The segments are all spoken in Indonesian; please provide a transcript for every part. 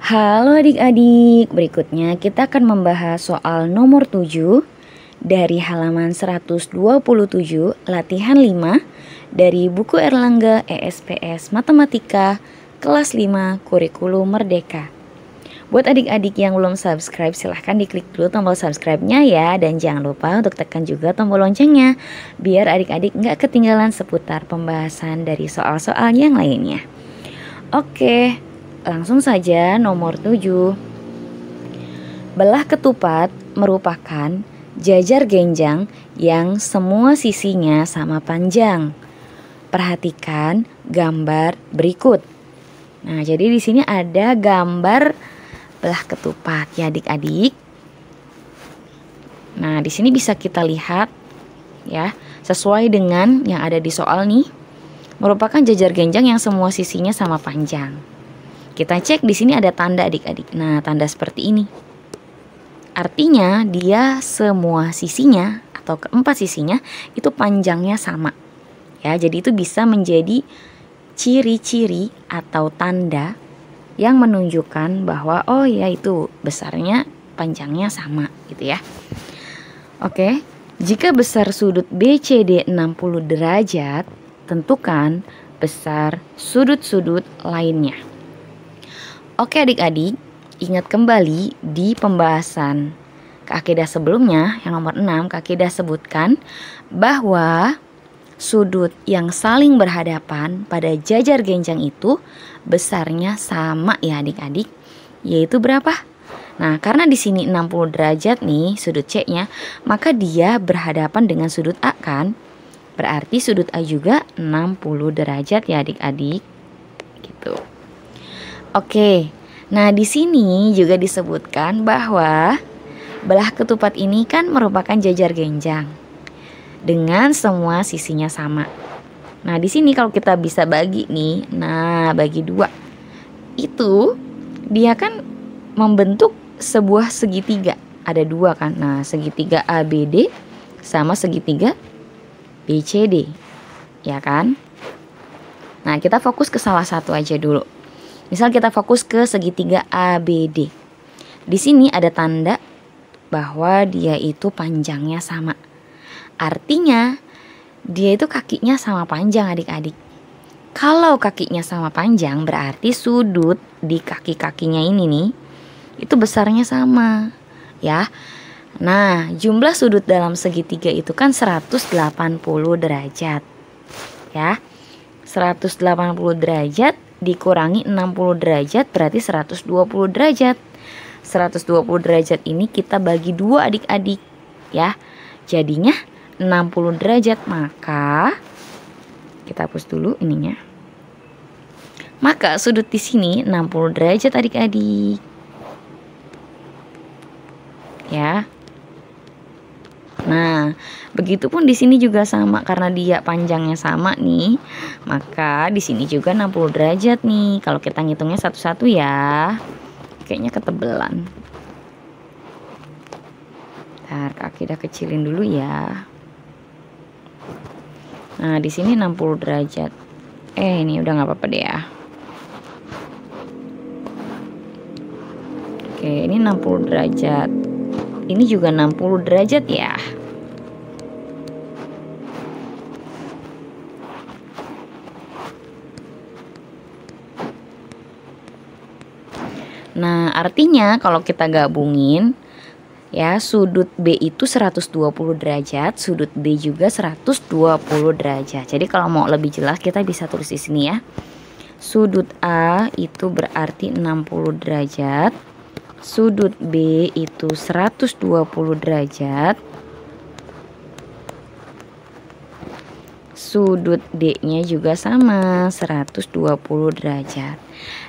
Halo adik-adik, berikutnya kita akan membahas soal nomor 7 dari halaman 127 latihan 5 dari buku Erlangga ESPS Matematika kelas 5 Kurikulum Merdeka. Buat adik-adik yang belum subscribe silahkan diklik dulu tombol subscribe-nya ya. Dan jangan lupa untuk tekan juga tombol loncengnya biar adik-adik nggak ketinggalan seputar pembahasan dari soal-soal yang lainnya. Oke, langsung saja nomor 7. Belah ketupat merupakan jajar genjang yang semua sisinya sama panjang. Perhatikan gambar berikut. Nah, jadi di sini ada gambar belah ketupat ya adik-adik. Nah, di sini bisa kita lihat ya, sesuai dengan yang ada di soal nih. Merupakan jajar genjang yang semua sisinya sama panjang. Kita cek di sini ada tanda adik-adik. Nah, tanda seperti ini. Artinya dia semua sisinya atau keempat sisinya itu panjangnya sama. Ya, jadi itu bisa menjadi ciri-ciri atau tanda yang menunjukkan bahwa oh ya itu besarnya panjangnya sama gitu ya. Oke, jika besar sudut BCD 60 derajat, tentukan besar sudut-sudut lainnya. Oke adik-adik, ingat kembali di pembahasan kaidah sebelumnya yang nomor 6, kaidah sebutkan bahwa sudut yang saling berhadapan pada jajar genjang itu besarnya sama ya adik-adik, yaitu berapa? Nah, karena di sini 60 derajat nih sudut C-nya, maka dia berhadapan dengan sudut A kan? Berarti sudut A juga 60 derajat ya adik-adik. Gitu. Oke. Nah, di sini juga disebutkan bahwa belah ketupat ini kan merupakan jajar genjang dengan semua sisinya sama. Nah, di sini kalau kita bisa bagi nih, nah bagi dua, itu dia kan membentuk sebuah segitiga. Ada dua kan, nah segitiga ABD sama segitiga BCD, ya kan? Nah, kita fokus ke salah satu aja dulu. Misal kita fokus ke segitiga ABD. Di sini ada tanda bahwa dia itu panjangnya sama. Artinya dia itu kakinya sama panjang adik-adik. Kalau kakinya sama panjang berarti sudut di kaki-kakinya ini nih itu besarnya sama ya. Nah, jumlah sudut dalam segitiga itu kan 180 derajat ya. 180 derajat dikurangi 60 derajat berarti 120 derajat. 120 derajat ini kita bagi dua adik-adik ya. Jadinya 60 derajat, maka kita hapus dulu ininya. Maka sudut di sini 60 derajat adik-adik. Ya. Nah, begitupun di sini juga sama karena dia panjangnya sama nih. Maka di sini juga 60 derajat nih. Kalau kita ngitungnya satu-satu ya. Kayaknya ketebelan. Ntar kaki udah kecilin dulu ya. Nah, di sini 60 derajat. Ini udah nggak apa-apa deh ya. Oke, ini 60 derajat. Ini juga 60 derajat ya. Nah, artinya kalau kita gabungin ya, sudut B itu 120 derajat, sudut D juga 120 derajat. Jadi kalau mau lebih jelas kita bisa tulis di sini ya. Sudut A itu berarti 60 derajat. Sudut B itu 120 derajat. Sudut D-nya juga sama, 120 derajat.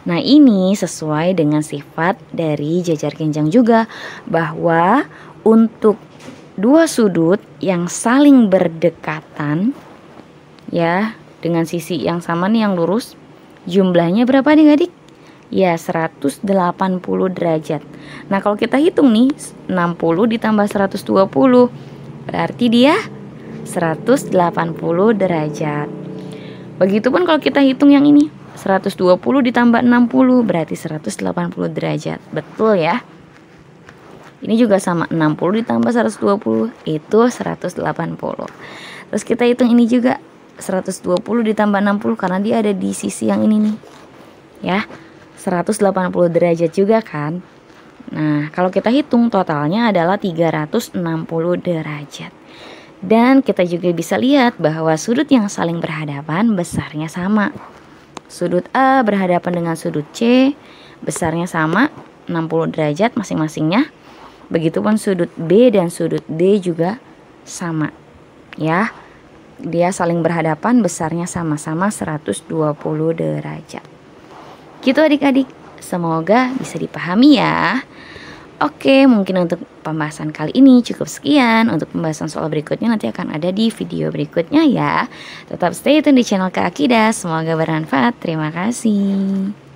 Nah, ini sesuai dengan sifat dari jajar genjang juga, bahwa untuk dua sudut yang saling berdekatan ya, dengan sisi yang sama nih yang lurus, jumlahnya berapa adik-adik? Ya, 180 derajat. Nah, kalau kita hitung nih, 60 ditambah 120 berarti dia 180 derajat. Begitupun kalau kita hitung yang ini, 120 ditambah 60 berarti 180 derajat. Betul ya? Ini juga sama, 60 ditambah 120 itu 180. Terus kita hitung ini juga, 120 ditambah 60 karena dia ada di sisi yang ini nih. Ya, 180 derajat juga kan. Nah, kalau kita hitung totalnya adalah 360 derajat. Dan kita juga bisa lihat bahwa sudut yang saling berhadapan besarnya sama. Sudut A berhadapan dengan sudut C, besarnya sama, 60 derajat masing-masingnya. Begitupun sudut B dan sudut D juga sama. Ya, dia saling berhadapan, besarnya sama-sama 120 derajat. Gitu adik-adik, semoga bisa dipahami ya. Oke, mungkin untuk pembahasan kali ini cukup sekian. Untuk pembahasan soal berikutnya nanti akan ada di video berikutnya ya. Tetap stay tune di channel Kak Akidah. Semoga bermanfaat. Terima kasih.